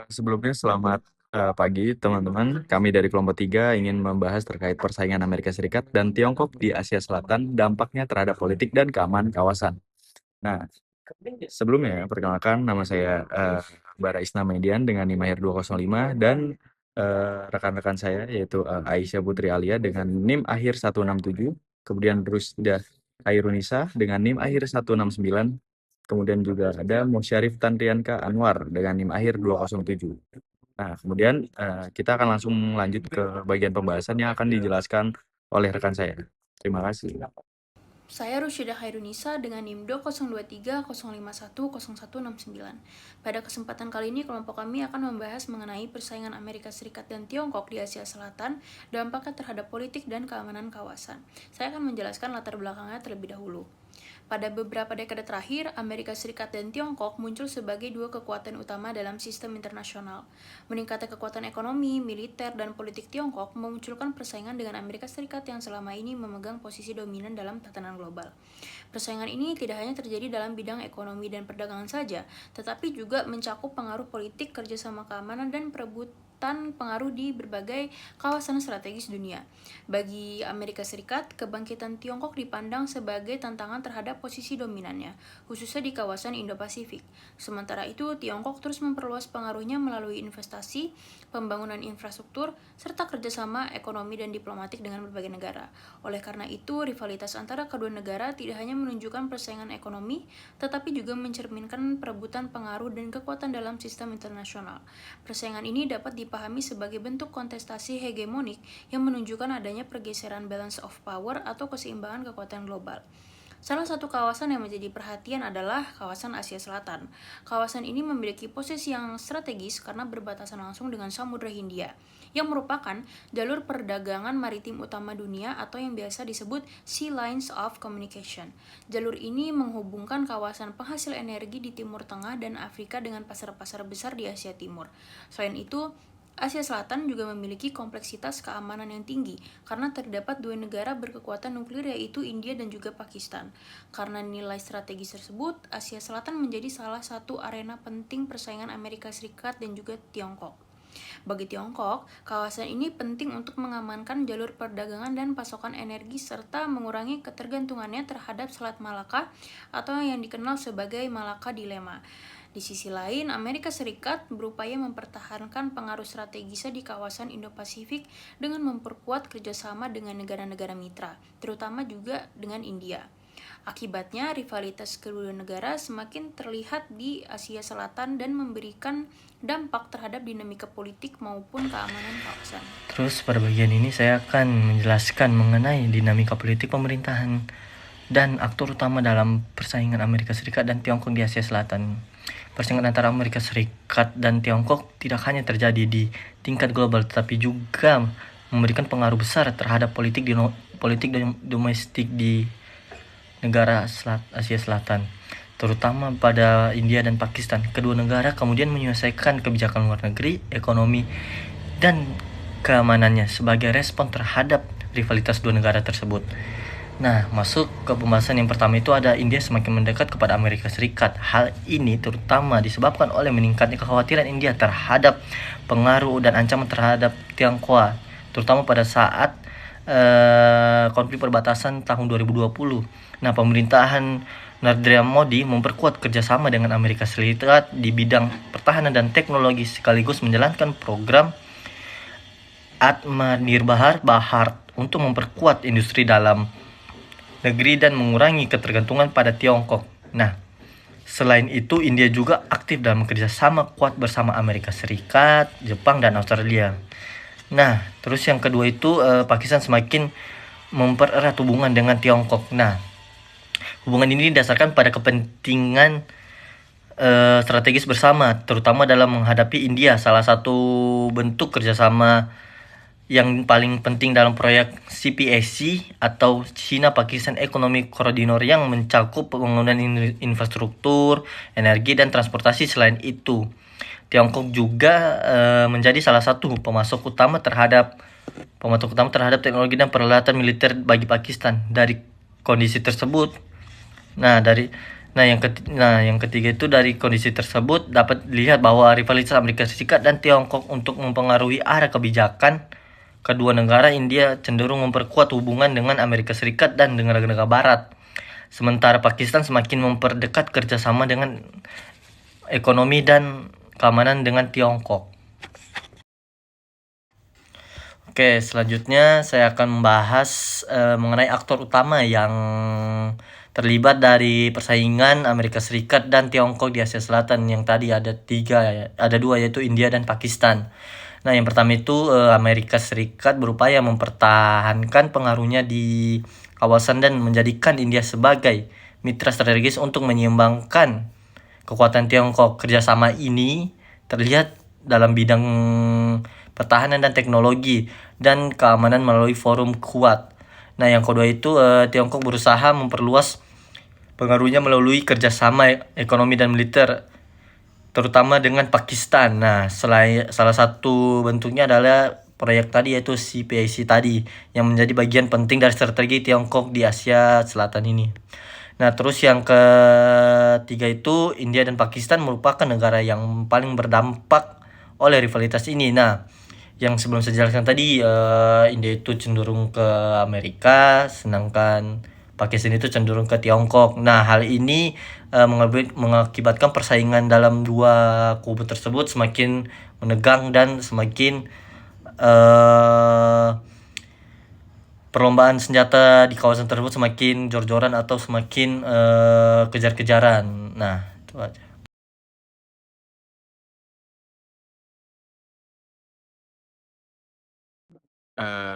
Sebelumnya selamat pagi teman-teman. Kami dari kelompok 3 ingin membahas terkait persaingan Amerika Serikat dan Tiongkok di Asia Selatan, dampaknya terhadap politik dan keamanan kawasan. Nah, sebelumnya perkenalkan nama saya Bara Isna Median dengan NIM akhir 205 dan rekan-rekan saya yaitu Aisyah Putri Alia dengan NIM akhir 167, kemudian Rusda Khairunisa dengan NIM akhir 169, kemudian juga ada Musyarif Tanrianka Anwar dengan NIM akhir 207. Nah, kemudian kita akan langsung lanjut ke bagian pembahasan yang akan dijelaskan oleh rekan saya. Terima kasih. Saya Rusyida Khairunisa dengan NIM 20230510169. Pada kesempatan kali ini, kelompok kami akan membahas mengenai persaingan Amerika Serikat dan Tiongkok di Asia Selatan, dampaknya terhadap politik dan keamanan kawasan. Saya akan menjelaskan latar belakangnya terlebih dahulu. Pada beberapa dekade terakhir, Amerika Serikat dan Tiongkok muncul sebagai dua kekuatan utama dalam sistem internasional. Meningkatnya kekuatan ekonomi, militer, dan politik Tiongkok memunculkan persaingan dengan Amerika Serikat yang selama ini memegang posisi dominan dalam tatanan global. Persaingan ini tidak hanya terjadi dalam bidang ekonomi dan perdagangan saja, tetapi juga mencakup pengaruh politik, kerjasama keamanan, dan perebutan pengaruh di berbagai kawasan strategis dunia. Bagi Amerika Serikat, kebangkitan Tiongkok dipandang sebagai tantangan terhadap posisi dominannya, khususnya di kawasan Indo-Pasifik. Sementara itu, Tiongkok terus memperluas pengaruhnya melalui investasi, pembangunan infrastruktur, serta kerjasama ekonomi dan diplomatik dengan berbagai negara. Oleh karena itu, rivalitas antara kedua negara tidak hanya menunjukkan persaingan ekonomi, tetapi juga mencerminkan perebutan pengaruh dan kekuatan dalam sistem internasional. Persaingan ini dapat dipahami sebagai bentuk kontestasi hegemonik yang menunjukkan adanya pergeseran balance of power atau keseimbangan kekuatan global. Salah satu kawasan yang menjadi perhatian adalah kawasan Asia Selatan. Kawasan ini memiliki posisi yang strategis karena berbatasan langsung dengan Samudra Hindia, yang merupakan jalur perdagangan maritim utama dunia atau yang biasa disebut Sea Lines of Communication. Jalur ini menghubungkan kawasan penghasil energi di Timur Tengah dan Afrika dengan pasar-pasar besar di Asia Timur. Selain itu, Asia Selatan juga memiliki kompleksitas keamanan yang tinggi karena terdapat dua negara berkekuatan nuklir yaitu India dan juga Pakistan. Karena nilai strategis tersebut, Asia Selatan menjadi salah satu arena penting persaingan Amerika Serikat dan juga Tiongkok. Bagi Tiongkok, kawasan ini penting untuk mengamankan jalur perdagangan dan pasokan energi serta mengurangi ketergantungannya terhadap Selat Malaka atau yang dikenal sebagai Malaka Dilema. Di sisi lain, Amerika Serikat berupaya mempertahankan pengaruh strategisnya di kawasan Indo-Pasifik dengan memperkuat kerjasama dengan negara-negara mitra, terutama juga dengan India. Akibatnya, rivalitas kedua negara semakin terlihat di Asia Selatan dan memberikan dampak terhadap dinamika politik maupun keamanan kawasan. Terus pada bagian ini saya akan menjelaskan mengenai dinamika politik pemerintahan dan aktor utama dalam persaingan Amerika Serikat dan Tiongkok di Asia Selatan. Persaingan antara Amerika Serikat dan Tiongkok tidak hanya terjadi di tingkat global, tetapi juga memberikan pengaruh besar terhadap politik domestik di negara Asia Selatan, terutama pada India dan Pakistan. Kedua negara kemudian menyelesaikan kebijakan luar negeri, ekonomi, dan keamanannya sebagai respon terhadap rivalitas dua negara tersebut. Nah, masuk ke pembahasan yang pertama itu ada India semakin mendekat kepada Amerika Serikat. Hal ini terutama disebabkan oleh meningkatnya kekhawatiran India terhadap pengaruh dan ancaman terhadap Tiongkok, terutama pada saat konflik perbatasan tahun 2020. Nah, pemerintahan Narendra Modi memperkuat kerjasama dengan Amerika Serikat di bidang pertahanan dan teknologi sekaligus menjalankan program Atmanirbhar Bharat untuk memperkuat industri dalam negeri dan mengurangi ketergantungan pada Tiongkok. Nah, selain itu India juga aktif dalam kerjasama kuat bersama Amerika Serikat, Jepang, dan Australia. Nah, terus yang kedua itu Pakistan semakin mempererat hubungan dengan Tiongkok. Nah, hubungan ini didasarkan pada kepentingan strategis bersama, terutama dalam menghadapi India. Salah satu bentuk kerjasama yang paling penting dalam proyek CPEC atau China Pakistan Economic Corridor yang mencakup pembangunan infrastruktur, energi, dan transportasi. Selain itu, Tiongkok juga menjadi salah satu pemasok utama terhadap teknologi dan peralatan militer bagi Pakistan. Dari kondisi tersebut, Yang ketiga itu dari kondisi tersebut dapat dilihat bahwa rivalitas Amerika Serikat dan Tiongkok untuk mempengaruhi arah kebijakan kedua negara. India cenderung memperkuat hubungan dengan Amerika Serikat dan negara-negara Barat, sementara Pakistan semakin memperdekat kerjasama dengan ekonomi dan keamanan dengan Tiongkok. Oke, selanjutnya saya akan membahas mengenai aktor utama yang terlibat dari persaingan Amerika Serikat dan Tiongkok di Asia Selatan. Yang tadi ada dua, yaitu India dan Pakistan. Nah, yang pertama itu Amerika Serikat berupaya mempertahankan pengaruhnya di kawasan dan menjadikan India sebagai mitra strategis untuk menyeimbangkan kekuatan Tiongkok. Kerjasama ini terlihat dalam bidang pertahanan dan teknologi dan keamanan melalui forum Quad. Nah, yang kedua itu Tiongkok berusaha memperluas pengaruhnya melalui kerjasama ekonomi dan militer, terutama dengan Pakistan. Nah, salah satu bentuknya adalah proyek tadi, yaitu CPIC tadi, yang menjadi bagian penting dari strategi Tiongkok di Asia Selatan ini. Nah, terus yang ketiga itu India dan Pakistan merupakan negara yang paling berdampak oleh rivalitas ini. Nah, yang sebelum saya jelaskan tadi, India itu cenderung ke Amerika, sedangkan Pakistan itu cenderung ke Tiongkok. Nah, hal ini mengakibatkan persaingan dalam dua kubu tersebut semakin menegang dan semakin perlombaan senjata di kawasan tersebut semakin jor-joran atau semakin kejar-kejaran. Nah, itu aja.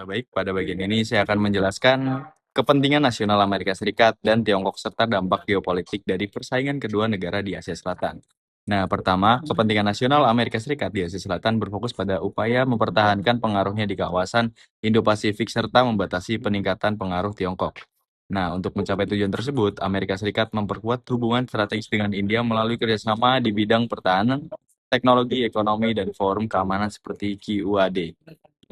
Baik, pada bagian ini saya akan menjelaskan kepentingan nasional Amerika Serikat dan Tiongkok serta dampak geopolitik dari persaingan kedua negara di Asia Selatan. Nah, pertama, kepentingan nasional Amerika Serikat di Asia Selatan berfokus pada upaya mempertahankan pengaruhnya di kawasan Indo-Pasifik serta membatasi peningkatan pengaruh Tiongkok. Nah, untuk mencapai tujuan tersebut, Amerika Serikat memperkuat hubungan strategis dengan India melalui kerjasama di bidang pertahanan, teknologi, ekonomi, dan forum keamanan seperti QUAD.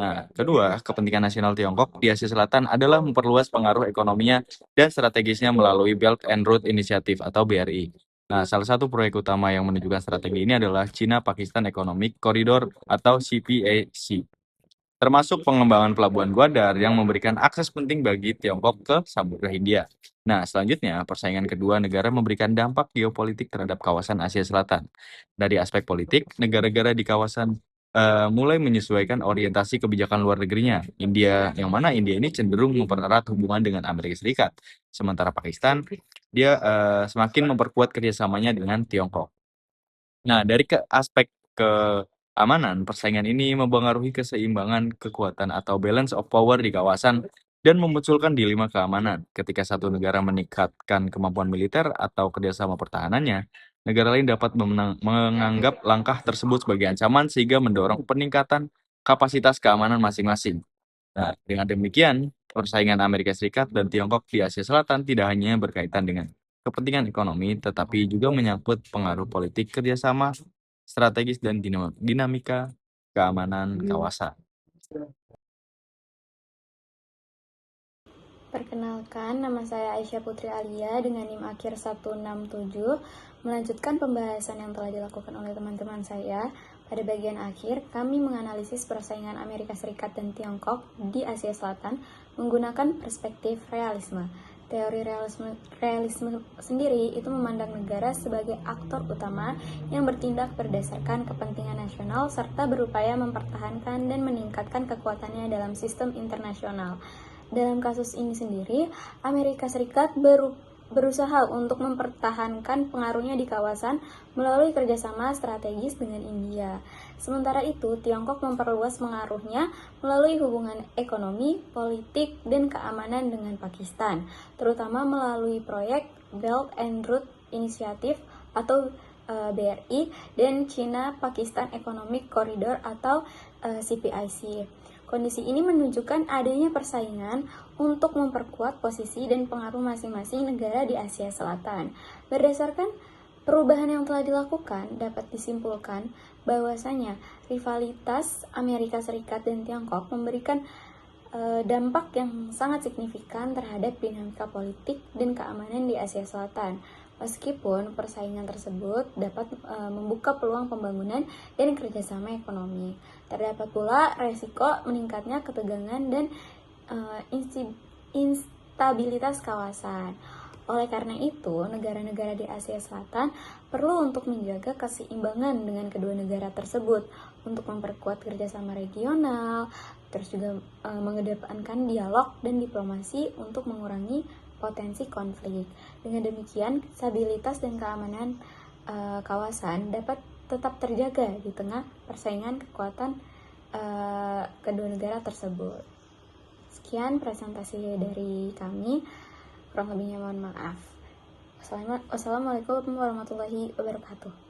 Nah, kedua, kepentingan nasional Tiongkok di Asia Selatan adalah memperluas pengaruh ekonominya dan strategisnya melalui Belt and Road Initiative atau BRI. Nah, salah satu proyek utama yang menunjukkan strategi ini adalah China-Pakistan Economic Corridor atau CPEC, termasuk pengembangan pelabuhan Gwadar yang memberikan akses penting bagi Tiongkok ke Samudra Hindia. Nah, selanjutnya, persaingan kedua negara memberikan dampak geopolitik terhadap kawasan Asia Selatan. Dari aspek politik, negara-negara di kawasan mulai menyesuaikan orientasi kebijakan luar negerinya. Yang mana India ini cenderung mempererat hubungan dengan Amerika Serikat. Sementara Pakistan, dia semakin memperkuat kerjasamanya dengan Tiongkok. Nah, dari aspek keamanan, persaingan ini mempengaruhi keseimbangan kekuatan atau balance of power di kawasan dan memunculkan dilema keamanan. Ketika satu negara meningkatkan kemampuan militer atau kerjasama pertahanannya, negara lain dapat menganggap langkah tersebut sebagai ancaman sehingga mendorong peningkatan kapasitas keamanan masing-masing. Nah, dengan demikian, persaingan Amerika Serikat dan Tiongkok di Asia Selatan tidak hanya berkaitan dengan kepentingan ekonomi, tetapi juga menyangkut pengaruh politik, kerjasama, strategis, dan dinamika keamanan kawasan. Perkenalkan, nama saya Aisyah Putri Alia dengan NIM akhir 167. Melanjutkan pembahasan yang telah dilakukan oleh teman-teman saya. Pada bagian akhir, kami menganalisis persaingan Amerika Serikat dan Tiongkok di Asia Selatan menggunakan perspektif realisme. Teori realisme sendiri itu memandang negara sebagai aktor utama yang bertindak berdasarkan kepentingan nasional serta berupaya mempertahankan dan meningkatkan kekuatannya dalam sistem internasional. Dalam kasus ini sendiri, Amerika Serikat berusaha untuk mempertahankan pengaruhnya di kawasan melalui kerjasama strategis dengan India. Sementara itu, Tiongkok memperluas pengaruhnya melalui hubungan ekonomi, politik, dan keamanan dengan Pakistan, terutama melalui proyek Belt and Road Initiative atau BRI dan China-Pakistan Economic Corridor atau CPIC. Kondisi ini menunjukkan adanya persaingan untuk memperkuat posisi dan pengaruh masing-masing negara di Asia Selatan. Berdasarkan perubahan yang telah dilakukan, dapat disimpulkan bahwasanya rivalitas Amerika Serikat dan Tiongkok memberikan dampak yang sangat signifikan terhadap dinamika politik dan keamanan di Asia Selatan. Meskipun persaingan tersebut dapat membuka peluang pembangunan dan kerjasama ekonomi, terdapat pula resiko meningkatnya ketegangan dan instabilitas kawasan. Oleh karena itu, negara-negara di Asia Selatan perlu untuk menjaga keseimbangan dengan kedua negara tersebut untuk memperkuat kerjasama regional, terus juga mengedepankan dialog dan diplomasi untuk mengurangi potensi konflik. Dengan demikian, stabilitas dan keamanan kawasan dapat tetap terjaga di tengah persaingan kekuatan kedua negara tersebut. Sekian presentasi dari kami. Kurang lebihnya mohon maaf. Wassalamualaikum warahmatullahi wabarakatuh.